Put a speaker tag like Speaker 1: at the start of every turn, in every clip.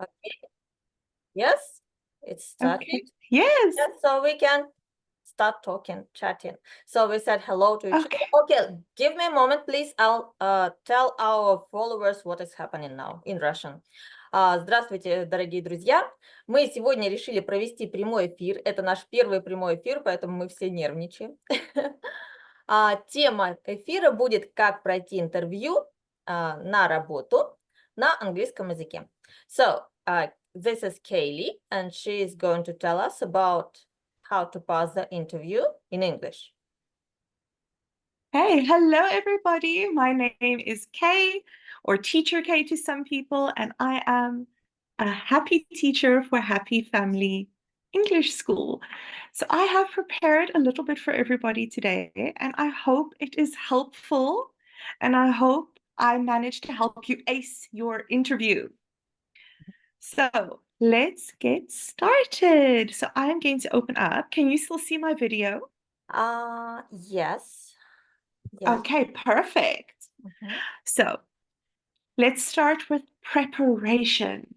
Speaker 1: Okay. Yes, it's started.
Speaker 2: Okay. Yes.
Speaker 1: Yes, so we can start talking, chatting. So we said hello to each
Speaker 2: Okay.
Speaker 1: other. Okay, give me a moment, please. I'll tell our followers what is happening now in Russian. Здравствуйте, дорогие друзья. Мы сегодня решили провести прямой эфир. Это наш первый прямой эфир, поэтому мы все нервничаем. Тема эфира будет «Как пройти интервью на работу на английском языке». So, this is Kaylee, and she is going to tell us about how to pass the interview in English.
Speaker 2: Hey, hello everybody. My name is Kay, or Teacher Kay to some people, and I am a happy teacher for Happy Family English School. So I have prepared a little bit for everybody today, and I hope it is helpful, and I hope I managed to help you ace your interview. So let's get started. So I'm going to open up. Can you still see my video?
Speaker 1: Yes.
Speaker 2: Okay, perfect. So let's start with preparation.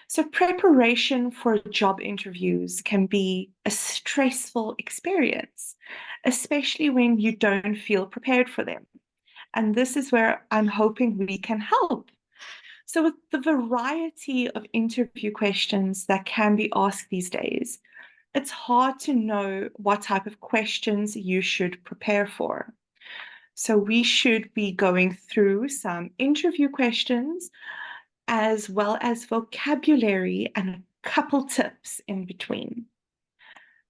Speaker 2: So, preparation for job interviews can be a stressful experience, especially when you don't feel prepared for them. And this is where I'm hoping we can help. So, with the variety of interview questions that can be asked these days, it's hard to know what type of questions you should prepare for. So, we should be going through some interview questions as well as vocabulary and a couple tips in between.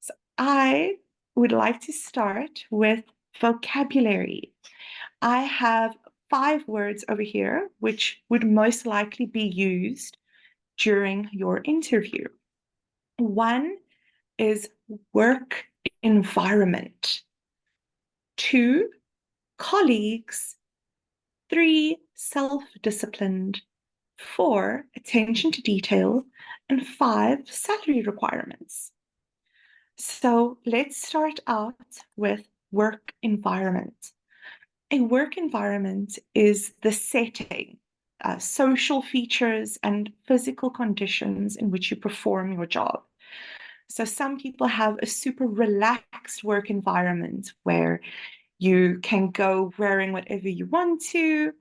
Speaker 2: So, I would like to start with vocabulary. I have 5 words over here which would most likely be used during your interview. One is work environment. 2, colleagues. 3, self-disciplined. 4, attention to detail. And 5, salary requirements. So let's start out with work environment. A work environment is the setting, social features, and physical conditions in which you perform your job. So some people have a super relaxed work environment where you can go wearing whatever you want to.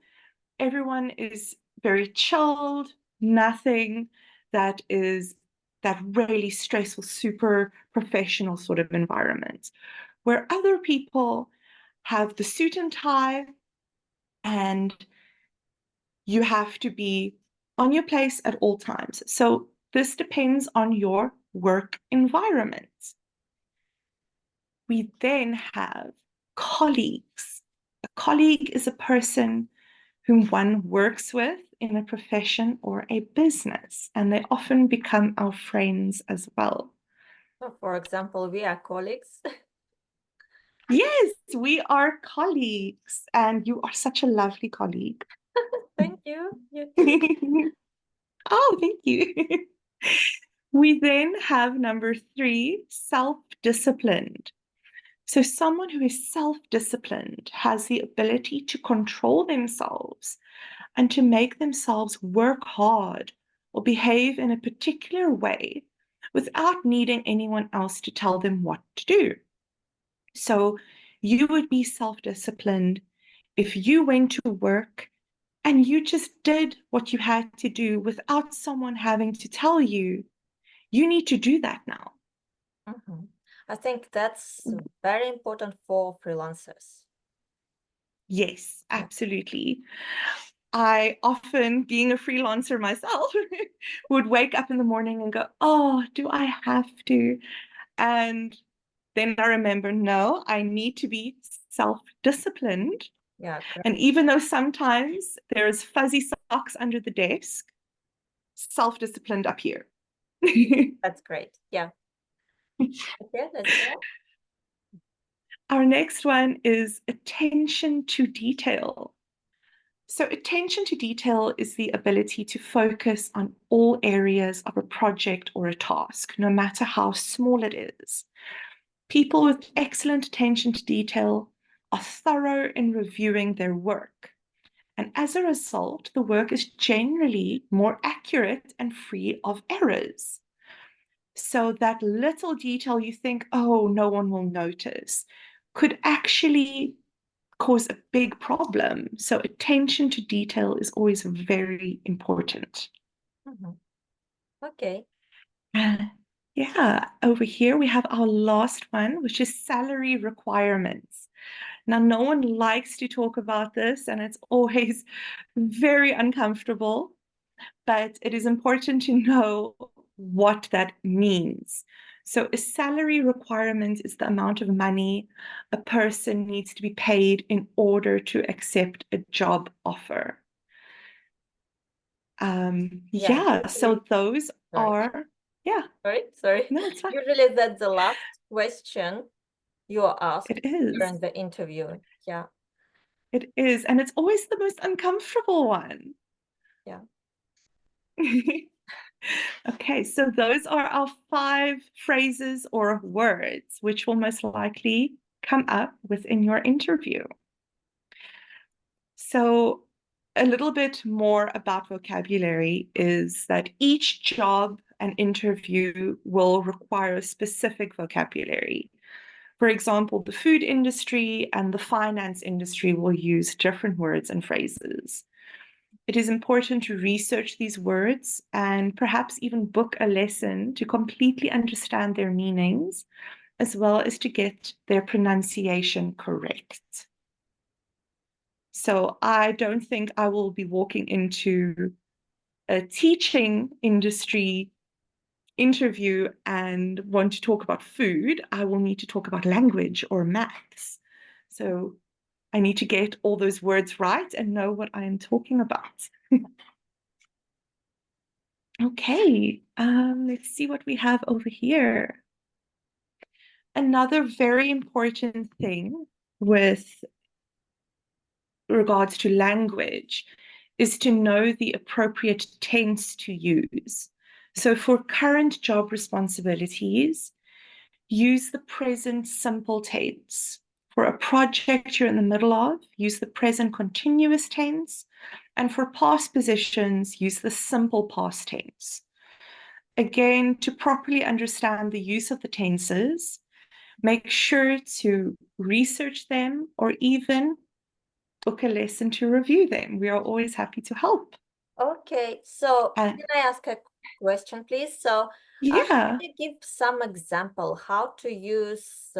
Speaker 2: Everyone is very chilled, nothing that is that really stressful, super professional sort of environment. Where other people have the suit and tie, and you have to be on your place at all times. So this depends on your work environment. We then have colleagues. A colleague is a person whom one works with in a profession or a business, and they often become our friends as well.
Speaker 1: So for example, we are colleagues.
Speaker 2: Yes, we are colleagues, and you are such a lovely colleague.
Speaker 1: Thank you. You too.
Speaker 2: Oh, thank you. We then have number 3, self-disciplined. So someone who is self-disciplined has the ability to control themselves and to make themselves work hard or behave in a particular way without needing anyone else to tell them what to do. So you would be self-disciplined if you went to work and you just did what you had to do without someone having to tell you, you need to do that now.
Speaker 1: I think that's very important for freelancers.
Speaker 2: Yes, absolutely. I often, being a freelancer myself, would wake up in the morning and go, oh, do I have to? And then I remember, no, I need to be self-disciplined.
Speaker 1: Yeah,
Speaker 2: And even though sometimes there's fuzzy socks under the desk, self-disciplined up here.
Speaker 1: that's great. Yeah. Okay, let's go.
Speaker 2: Our next one is attention to detail. So attention to detail is the ability to focus on all areas of a project or a task, no matter how small it is. People with excellent attention to detail are thorough in reviewing their work And as a result, the work is generally more accurate and free of errors. So that little detail you think, oh, no one will notice, could actually cause a big problem. So attention to detail is always very important.
Speaker 1: Okay.
Speaker 2: Yeah, over here we have our last one, which is salary requirements. Now, no one likes to talk about this, and it's always very uncomfortable, but it is important to know what that means. So a salary requirement is the amount of money a person needs to be paid in order to accept a job offer. Yeah, so those are, yeah.
Speaker 1: Sorry.
Speaker 2: No, it's fine.
Speaker 1: Usually that's the last question you are asked
Speaker 2: It is.
Speaker 1: during the interview. Yeah.
Speaker 2: It is. And it's always the most uncomfortable one.
Speaker 1: Yeah.
Speaker 2: Okay, so those are our 5 phrases or words which will most likely come up within your interview. So a little bit more about vocabulary is that each job and interview will require a specific vocabulary. For example, the food industry and the finance industry will use different words and phrases. It is important to research these words and perhaps even book a lesson to completely understand their meanings, as well as to get their pronunciation correct. So I don't think I will be walking into a teaching industry interview and want to talk about food. I will need to talk about language or maths. So I need to get all those words right and know what I am talking about. Okay, let's see what we have over here. Another very important thing with regards to language is to know the appropriate tense to use. So for current job responsibilities, use the present simple tense. For a project you're in the middle of, use the present continuous tense. And for past positions, use the simple past tense. Again, to properly understand the use of the tenses, make sure to research them or even book a lesson to review them. We are always happy to help.
Speaker 1: Okay, so can I ask a question, please? So
Speaker 2: yeah.
Speaker 1: can you give some example how to use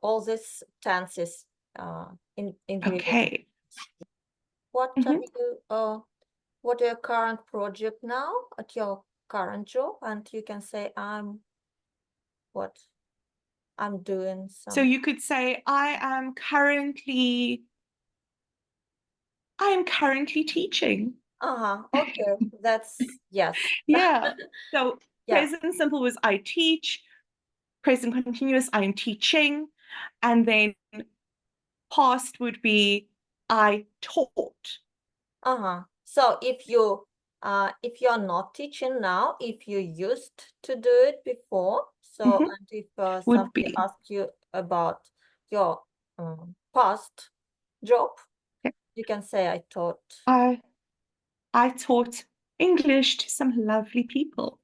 Speaker 1: all these tenses in
Speaker 2: Okay.
Speaker 1: What what are your current project now at your current job? And you can say I'm doing some.
Speaker 2: So you could say I am currently teaching.
Speaker 1: Okay, that's yes.
Speaker 2: Yeah. So
Speaker 1: Yeah.
Speaker 2: present simple was I teach, present continuous I am teaching, and then past would be I taught.
Speaker 1: So if you're not teaching now, if you used to do it before, so and if somebody asks you about your past job, you can say I taught.
Speaker 2: I taught English to some lovely people.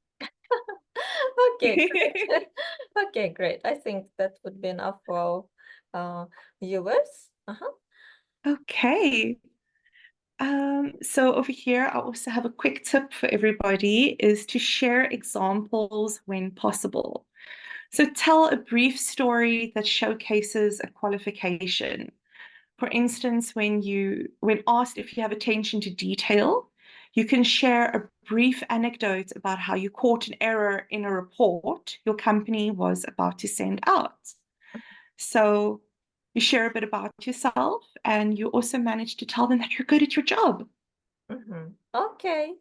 Speaker 1: Okay, great. Okay, great. I think that would be enough for viewers.
Speaker 2: Okay. So over here, I also have a quick tip for everybody is to share examples when possible. So tell a brief story that showcases a qualification. For instance, when asked if you have attention to detail, you can share a brief anecdote about how you caught an error in a report your company was about to send out. So you share a bit about yourself and you also manage to tell them that you're good at your job.
Speaker 1: Okay.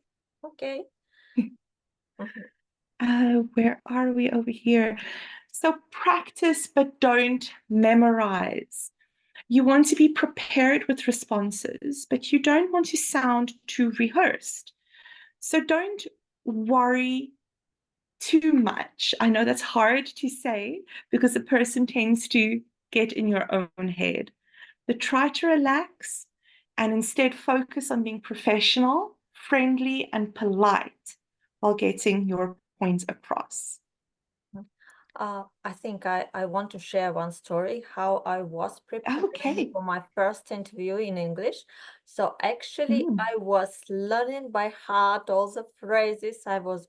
Speaker 2: Where are we over here? So practice, but don't memorize. You want to be prepared with responses, but you don't want to sound too rehearsed. So don't worry too much. I know that's hard to say because a person tends to get in your own head, but try to relax and instead focus on being professional, friendly, and polite while getting your point across.
Speaker 1: I think I want to share one story, how I was preparing for my first interview in English. So actually, I was learning by heart all the phrases I was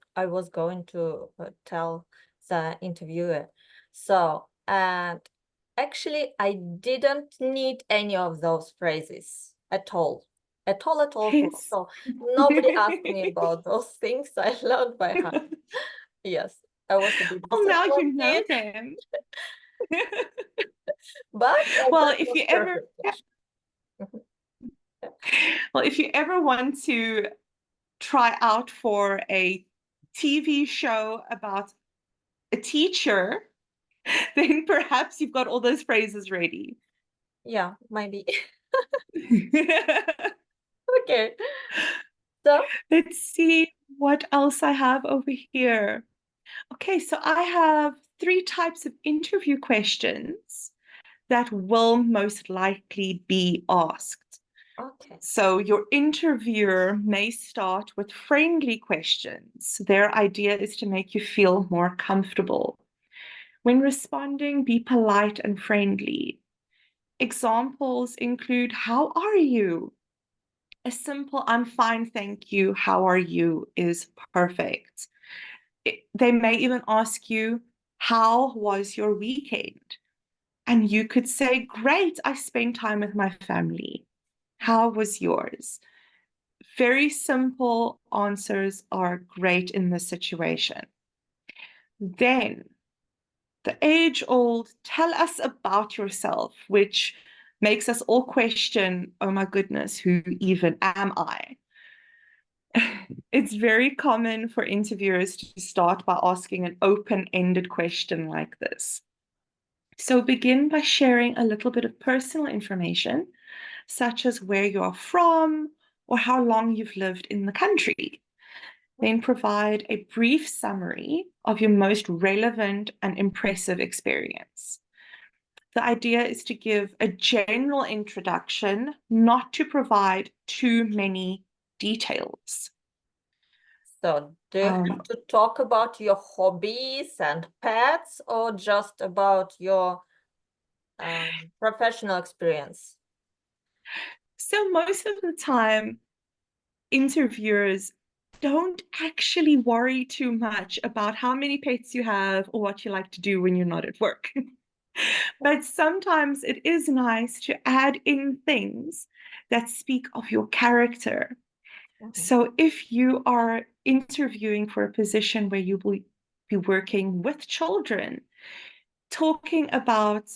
Speaker 1: going to tell the interviewer. So, and actually, I didn't need any of those phrases at all. At all, at all.
Speaker 2: Yes.
Speaker 1: So nobody asked me about those things. I learned by heart. Yes. I was a bit
Speaker 2: Well, now you know
Speaker 1: disappointed,
Speaker 2: them.
Speaker 1: but
Speaker 2: Well,
Speaker 1: that
Speaker 2: if
Speaker 1: was
Speaker 2: you ever,
Speaker 1: perfect. Mhm.
Speaker 2: well, if you ever want to try out for a TV show about a teacher, then perhaps you've got all those phrases ready.
Speaker 1: Yeah, maybe. Okay. So,
Speaker 2: Let's see what else I have over here. Okay, so I have 3 types of interview questions that will most likely be asked.
Speaker 1: okay.
Speaker 2: So your interviewer may start with friendly questions. Their idea is to make you feel more comfortable. When responding, be polite and friendly. Examples include, how are you? A simple, I'm fine, thank you, how are you is perfect. They may even ask you, how was your weekend? And you could say, great, I spent time with my family. How was yours? Very simple answers are great in this situation. Then the age-old, tell us about yourself, which makes us all question, oh my goodness, who even am I? It's very common for interviewers to start by asking an open-ended question like this. So begin by sharing a little bit of personal information, such as where you are from or how long you've lived in the country. Then provide a brief summary of your most relevant and impressive experience. The idea is to give a general introduction, not to provide too many details.
Speaker 1: So, do you have to talk about your hobbies and pets or just about your professional experience?
Speaker 2: So most of the time, interviewers don't actually worry too much about how many pets you have or what you like to do when you're not at work. But sometimes it is nice to add in things that speak of your character. So if you are interviewing for a position where you will be working with children, talking about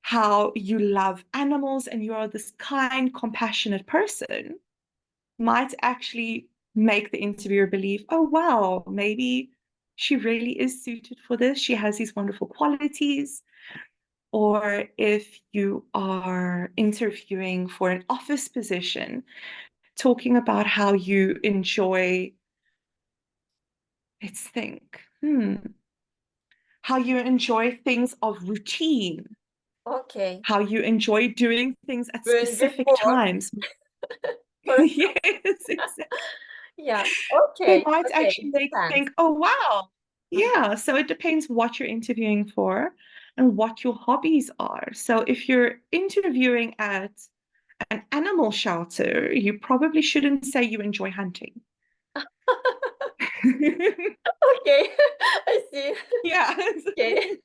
Speaker 2: how you love animals and you are this kind, compassionate person might actually make the interviewer believe, oh, wow, maybe she really is suited for this. She has these wonderful qualities. Or if you are interviewing for an office position, talking about how you enjoy, let's think, how you enjoy things of routine,
Speaker 1: Okay.
Speaker 2: how you enjoy doing things at
Speaker 1: Doing
Speaker 2: specific
Speaker 1: report.
Speaker 2: times.
Speaker 1: For
Speaker 2: Yes, exactly.
Speaker 1: yeah.
Speaker 2: They
Speaker 1: Okay.
Speaker 2: might
Speaker 1: Okay.
Speaker 2: actually
Speaker 1: It
Speaker 2: make you
Speaker 1: depends.
Speaker 2: think, oh, wow. Yeah. So it depends what you're interviewing for and what your hobbies are. So if you're interviewing at an animal shelter, you probably shouldn't say you enjoy hunting.
Speaker 1: Okay. I see.
Speaker 2: Yeah.
Speaker 1: Okay.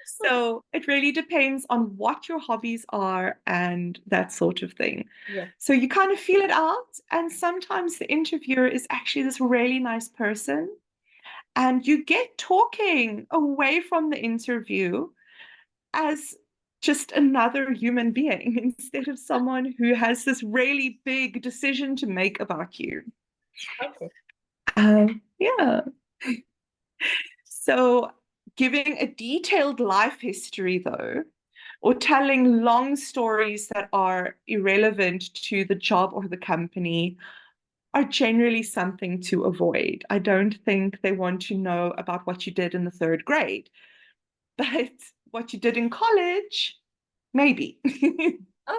Speaker 2: So it really depends on what your hobbies are and that sort of thing.
Speaker 1: Yeah.
Speaker 2: So you kind of feel it out. And sometimes the interviewer is actually this really nice person. And you get talking away from the interview as just another human being instead of someone who has this really big decision to make about you.
Speaker 1: Okay.
Speaker 2: Yeah. So giving a detailed life history, though, or telling long stories that are irrelevant to the job or the company are generally something to avoid. I don't think they want to know about what you did in the 3rd grade, but what you did in college, maybe.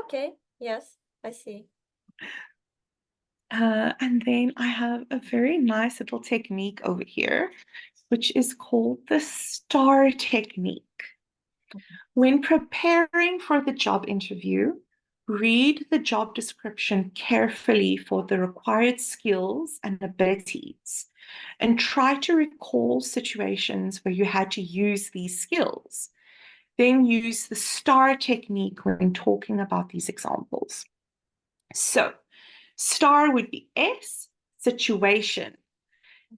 Speaker 1: Okay, yes, I see.
Speaker 2: And then I have a very nice little technique over here, which is called the STAR technique. When preparing for the job interview, read the job description carefully for the required skills and abilities, and try to recall situations where you had to use these skills. Then use the STAR technique when talking about these examples. So, STAR would be S, situation.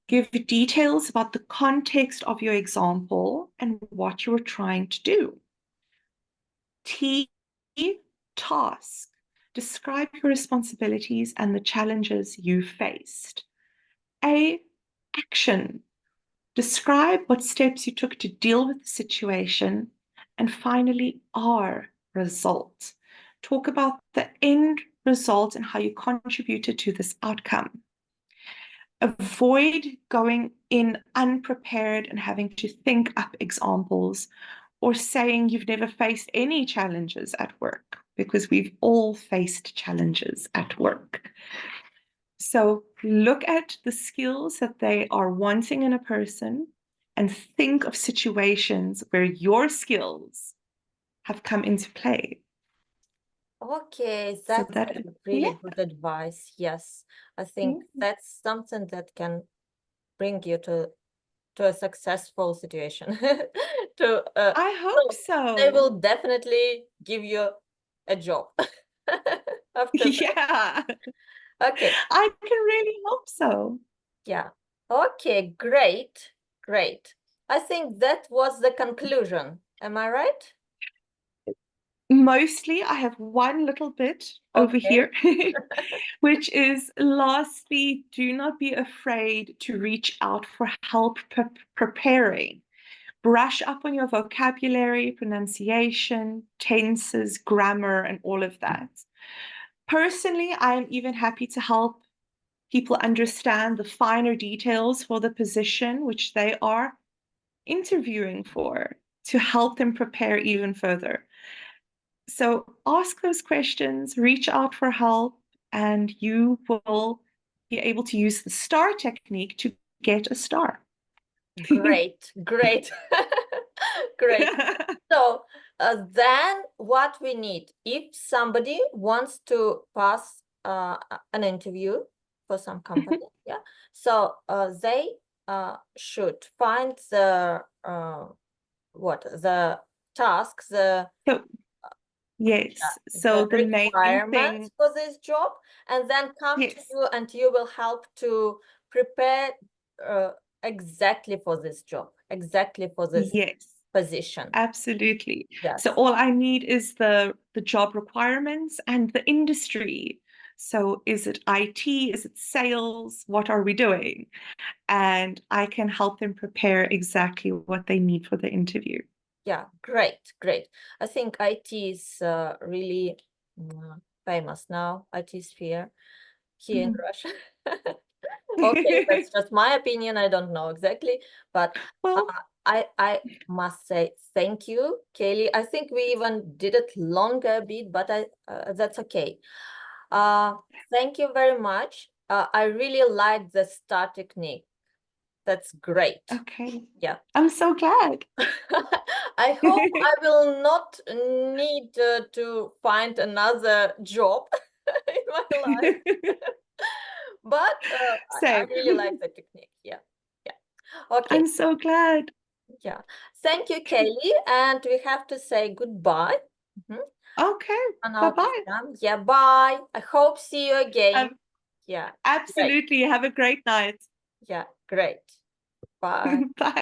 Speaker 2: Give details about the context of your example and what you were trying to do. T, task. Describe your responsibilities and the challenges you faced. A, action. Describe what steps you took to deal with the situation. And finally, R, result. Talk about the end result and how you contributed to this outcome. Avoid going in unprepared and having to think up examples or saying you've never faced any challenges at work, because we've all faced challenges at work. So look at the skills that they are wanting in a person and think of situations where your skills have come into play.
Speaker 1: Okay,
Speaker 2: So
Speaker 1: that's
Speaker 2: that,
Speaker 1: really
Speaker 2: yeah.
Speaker 1: good advice. Yes, I think that's something that can bring you to a successful situation.
Speaker 2: I hope
Speaker 1: They
Speaker 2: so.
Speaker 1: will definitely give you a job after that.
Speaker 2: Yeah,
Speaker 1: Okay,
Speaker 2: I can really hope so.
Speaker 1: yeah. Okay, great, great. I think that was the conclusion. Am I right?
Speaker 2: Mostly, I have one little bit over
Speaker 1: Okay.
Speaker 2: here, which is lastly, do not be afraid to reach out for help preparing. Brush up on your vocabulary, pronunciation, tenses, grammar, and all of that. Personally, I am even happy to help people understand the finer details for the position which they are interviewing for, to help them prepare even further. So ask those questions, reach out for help, and you will be able to use the STAR technique to get a star.
Speaker 1: Great, great, great. So then what we need, if somebody wants to pass an interview for some company, yeah, so they should find the the tasks,
Speaker 2: So, yes, so
Speaker 1: the
Speaker 2: the main
Speaker 1: requirements
Speaker 2: thing,
Speaker 1: for this job, and then come to
Speaker 2: yes,
Speaker 1: you and you will help to prepare uh, exactly for this job, exactly for this
Speaker 2: yes,
Speaker 1: position.
Speaker 2: absolutely. So
Speaker 1: Yes.
Speaker 2: all I need is the job requirements and the industry. So is it IT? Is it sales? What are we doing? And I can help them prepare exactly what they need for the interview.
Speaker 1: Yeah, great, great. I think IT is really famous now, IT sphere here in Russia. Okay, that's just my opinion. I don't know exactly, but
Speaker 2: Well,
Speaker 1: I must say thank you, Kaylee. I think we even did it longer a bit, but that's okay. Thank you very much. I really like the STAR technique. That's great.
Speaker 2: okay.
Speaker 1: Yeah.
Speaker 2: I'm so glad.
Speaker 1: I hope I will not need to find another job in my life. But I
Speaker 2: Same.
Speaker 1: really like the technique. Yeah. Yeah. Okay.
Speaker 2: I'm so glad.
Speaker 1: Yeah. Thank you, Kelly. And we have to say goodbye. Mhm.
Speaker 2: Okay.
Speaker 1: On our
Speaker 2: Bye-bye.
Speaker 1: program. Yeah. Bye. I hope see you again. Yeah. Great.
Speaker 2: Absolutely. Have a great night.
Speaker 1: Yeah. Great. Bye.
Speaker 2: Bye.